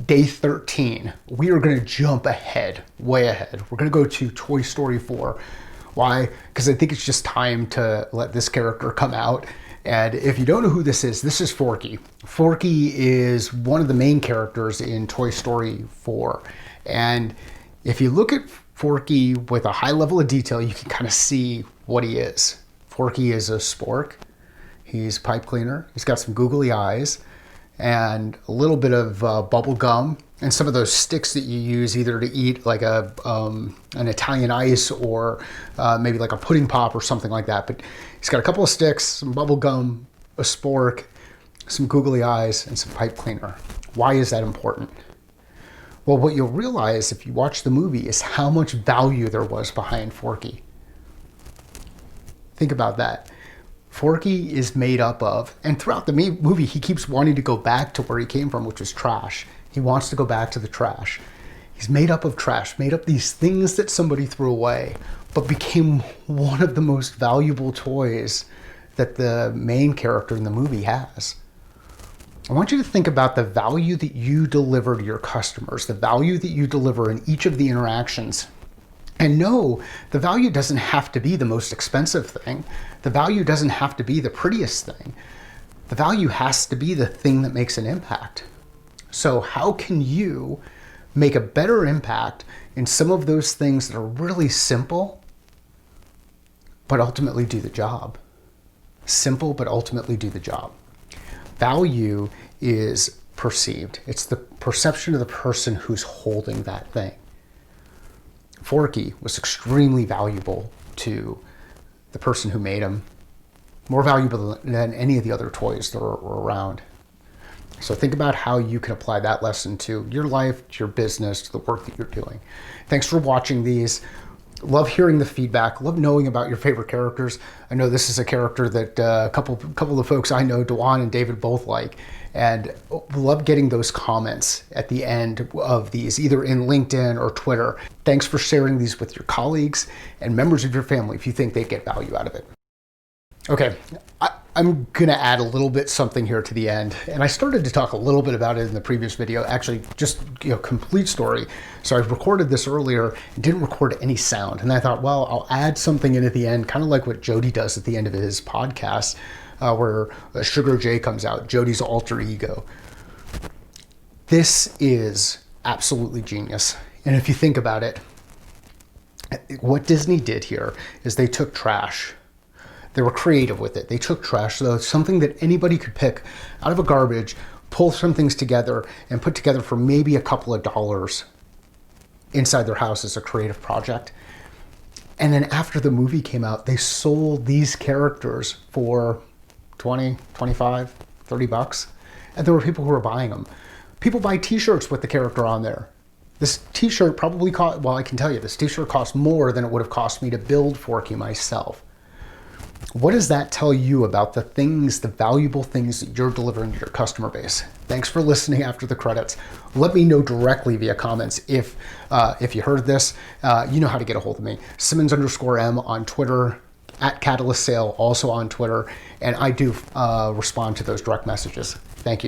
day 13, we are going to jump ahead, way ahead. We're going to go to Toy Story 4. Why? Because I think it's just time to let this character come out. And if you don't know who this is Forky. Forky is one of the main characters in Toy Story 4. And if you look at Forky with a high level of detail, you can kind of see what he is. Forky is a spork. He's a pipe cleaner. He's got some googly eyes and a little bit of bubble gum and some of those sticks that you use either to eat like an Italian ice or maybe like a pudding pop or something like that. But he's got a couple of sticks, some bubble gum, a spork, some googly eyes, and some pipe cleaner. Why is that important? Well, what you'll realize if you watch the movie is how much value there was behind Forky. Think about that. Forky is made up of, and throughout the movie, he keeps wanting to go back to where he came from, which was trash. He wants to go back to the trash. He's made up of trash, made up these things that somebody threw away, but became one of the most valuable toys that the main character in the movie has. I want you to think about the value that you deliver to your customers, the value that you deliver in each of the interactions. And no, the value doesn't have to be the most expensive thing. The value doesn't have to be the prettiest thing. The value has to be the thing that makes an impact. So how can you make a better impact in some of those things that are really simple, but ultimately do the job? Simple, but ultimately do the job. Value is perceived. It's the perception of the person who's holding that thing. Forky was extremely valuable to the person who made him, more valuable than any of the other toys that were around. So think about how you can apply that lesson to your life, to your business, to the work that you're doing. Thanks for watching these. Love hearing the feedback. Love knowing about your favorite characters. I know this is a character that a couple of the folks I know, Dewan and David, both like. And love getting those comments at the end of these, either in LinkedIn or Twitter. Thanks for sharing these with your colleagues and members of your family if you think they'd get value out of it. Okay, I'm gonna add a little bit something here to the end. And I started to talk a little bit about it in the previous video, actually just, complete story. So I recorded this earlier and didn't record any sound. And I thought, well, I'll add something in at the end, kind of like what Jody does at the end of his podcast, where Sugar J comes out, Jody's alter ego. This is absolutely genius. And if you think about it, what Disney did here is they took trash. They were creative with it. They took trash, so something that anybody could pick out of a garbage, pull some things together, and put together for maybe a couple of dollars inside their house as a creative project. And then after the movie came out, they sold these characters for 20, 25, 30 bucks. And there were people who were buying them. People buy t-shirts with the character on there. This t-shirt probably cost, well, I can tell you, this t-shirt cost more than it would have cost me to build Forky myself. What does that tell you about the things, the valuable things that you're delivering to your customer base? Thanks for listening after the credits. Let me know directly via comments if you heard this. You know how to get a hold of me. Simmons_M on Twitter, @CatalystSale also on Twitter, and I do respond to those direct messages. Thank you.